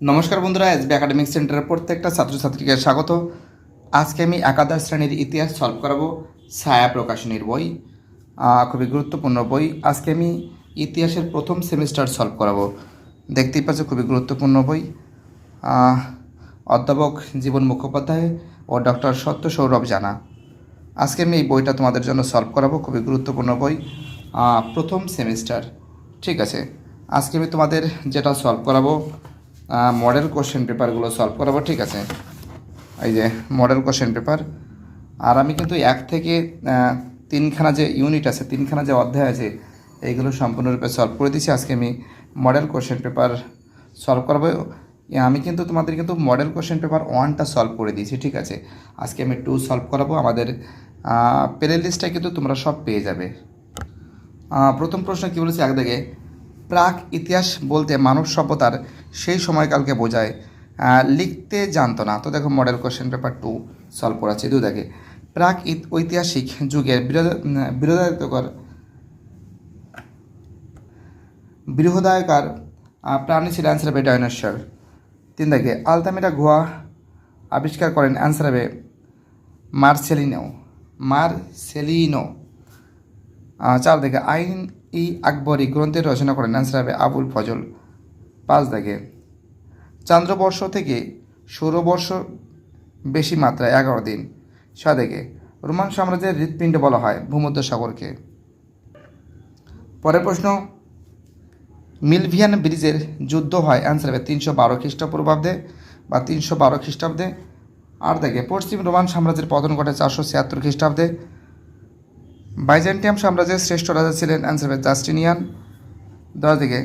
নমস্কার বন্ধুরা, SB academic সেন্টারের প্রত্যেকটা ছাত্রছাত্রীকে স্বাগত। আজকে আমি একাদশ শ্রেণীর ইতিহাস সলভ করাবো ছায়া প্রকাশনীর বই। খুবই গুরুত্বপূর্ণ বই। আজকে আমি ইতিহাসের প্রথম সেমিস্টার সলভ করাবো। দেখতেই পাচ্ছ, খুবই গুরুত্বপূর্ণ বই। অধ্যাপক জীবন মুখোপাধ্যায় ও ডক্টর সত্য সৌরভ জানা। আজকে আমি এই বইটা তোমাদের জন্য সলভ করাবো। খুবই গুরুত্বপূর্ণ বই, প্রথম সেমিস্টার। ঠিক আছে, আজকে আমি তোমাদের যেটা সলভ করাবো মডেল কোশ্চেন পেপারগুলো সলভ করাবো। ঠিক আছে, এই যে মডেল কোশ্চেন পেপার। আর আমি কিন্তু 1 থেকে 3খানা যে ইউনিট আছে, 3খানা যে অধ্যায় আছে, এইগুলো সম্পূর্ণরূপে সলভ করে দিচ্ছি। আজকে আমি মডেল কোশ্চেন পেপার সলভ করাবো। আমি কিন্তু তোমাদের মডেল কোশ্চেন পেপার 1টা সলভ করে দিয়েছি। ঠিক আছে, আজকে আমি 2 সলভ করাবো। আমাদের প্লে লিস্টটা কিন্তু তোমরা সব পেয়ে যাবে। প্রথম প্রশ্ন কী বলেছে, এক দিকে প্রাক ইতিহাস বলতে মানব সভ্যতার সেই সময়কালকে বোঝায়। লিখতে জানতো না। তো দেখো মডেল কোশ্চেন পেপার 2 সলভ করাচ্ছি। দেখে প্রাক ঐতিহাসিক যুগের বৃহদায়কার প্রাণী ছিল, অ্যান্সার হবে ডাইনোসর। 3 দেখে আলতামিরা গুহা আবিষ্কার করেন, অ্যান্সার হবে মার্সেলিনো। 4 দেখে আইন ই আকবরী গ্রন্থের রচনা করেন, অ্যান্সার হবে আবুল ফজল। 5 দেখে চান্দ্রবর্ষ থেকে সৌরবর্ষ বেশি মাত্রায় 11 দিন। 6 দেখে রোমান সাম্রাজ্যের হৃৎপিণ্ড বলা হয় ভূমধ্যসাগরকে। পরের প্রশ্ন, মিলভিয়ান ব্রিজের যুদ্ধ হয়, অ্যান্সার হবে 312 খ্রিস্টপূর্বাব্দে বা 312 খ্রিস্টাব্দে। 8 দেখে পশ্চিম রোমান সাম্রাজ্যের পতন ঘটে 476 খ্রিস্টাব্দে। বাইজেন্টিয়াম সাম্রাজ্যের শ্রেষ্ঠ রাজা ছিলেন, অ্যান্সার হবে জাস্টিনিয়ান। 10 থেকে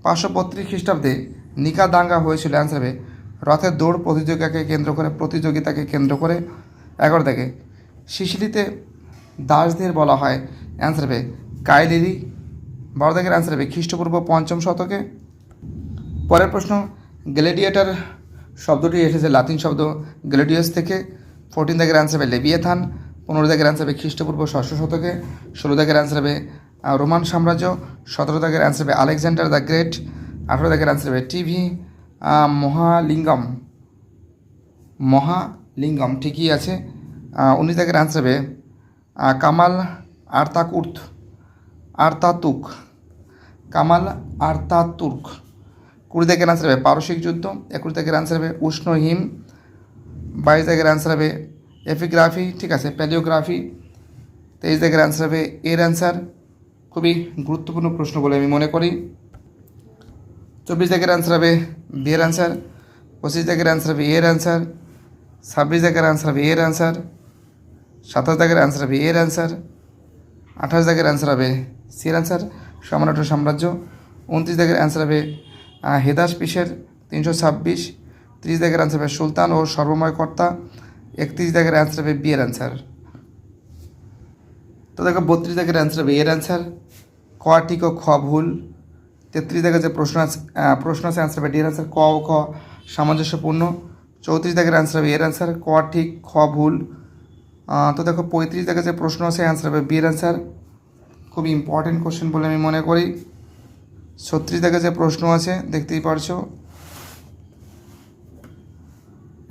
532 খ্রিস্টাব্দে নিকা দাঙ্গা হয়েছিল, অ্যান্সার হবে রথের দৌড় প্রতিযোগিতাকে কেন্দ্র করে। 11 থেকে সিসিলিতে দাসদের বলা হয়, অ্যান্সার হবে কাইলিরি। 12 থেকে অ্যান্সার হবে খ্রিস্টপূর্ব 5ম শতকে। পরের প্রশ্ন, গ্ল্যাডিয়েটর শব্দটি এসেছে লাতিন শব্দ গ্ল্যাডিয়াস থেকে। 14 থেকে অ্যান্সার হবে লেভিয়েথান। 15 থেকে অ্যান্সার হবে খ্রিস্টপূর্ব 6শ শতকে। 16 থেকে অ্যান্সার হবে রোমান সাম্রাজ্য। 17 থেকে অ্যান্সার হবে আলেকজান্ডার দ্য গ্রেট। 18 থেকে অ্যান্সার হবে টিভি মহালিঙ্গম ঠিকই আছে। 19 থেকে অ্যান্সার হবে কামাল আর্তাতুর্ক। 20 থেকে অ্যান্সার হবে পারসিক যুদ্ধ। 21 থেকে অ্যান্সার হবে উষ্ণ হিম। 22 থেকে অ্যান্সার হবে এপিগ্রাফি। ঠিক আছে, প্যালিওগ্রাফি। 23 থেকে অ্যান্সার হবে এর অ্যান্সার। খুবই গুরুত্বপূর্ণ প্রশ্ন বলে আমি মনে করি। 24 থেকে অ্যান্সার হবে বি এর অ্যান্সার। 25 থেকে অ্যান্সার হবে এর অ্যান্সার। 26 থেকে অ্যান্সার হবে এর অ্যান্সার। 27 থেকে অ্যান্সার হবে এর অ্যান্সার। 28 থেকে অ্যান্সার হবে সি এর অ্যান্সার, সম্রাট সাম্রাজ্য। 29 থেকে অ্যান্সার হবে হেদাসপিসের 326। 30 থেকে অ্যান্সার হবে সুলতান ও সর্বময় কর্তা। 31 থেকে অ্যান্সার হবে বি এর অ্যান্সার। তো দেখো 32 থেকে অ্যান্সার হবে এর অ্যান্সার। ক ঠিক ও খ ভুল। 33 থেকে যে প্রশ্ন আছে অ্যান্সার হবে ডি এর অ্যান্সার। ক ও খ সামঞ্জস্যপূর্ণ। 34 থেকে অ্যান্সার হবে এর অ্যান্সার। ক ঠিক খ ভুল। তো দেখো 35 থেকে যে প্রশ্ন আছে অ্যান্সার হবে বি এর অ্যান্সার। খুবই ইম্পর্টেন্ট কোশ্চেন বলে আমি মনে করি। 36 থেকে যে প্রশ্ন আছে দেখতেই পারছো,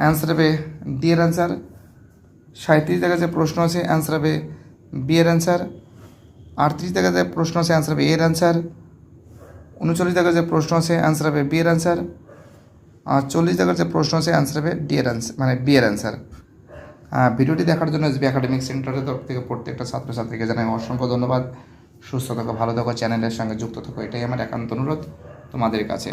অ্যান্সার হবে ডি এর অ্যান্সার। 37 থেকে যে প্রশ্ন আছে অ্যান্সার হবে বি এর অ্যান্সার। 38 থেকে যে প্রশ্ন আছে অ্যান্সার হবে এর অ্যান্সার। 39 থেকে যে প্রশ্ন আছে অ্যান্সার হবে বি এর অ্যান্সার। আর 40 থেকে যে প্রশ্ন আছে অ্যান্সার হবে ডি এর অ্যান্সার, মানে বি এর অ্যান্সার। ভিডিওটি দেখার জন্য এসবি একাডেমিক সেন্টারের তরফ থেকে প্রত্যেকটা ছাত্রছাত্রীকে জানাই অসংখ্য ধন্যবাদ। সুস্থ থাকো, ভালো থাকো, চ্যানেলের সঙ্গে যুক্ত থাকো, এটাই আমার একান্ত অনুরোধ তোমাদের কাছে।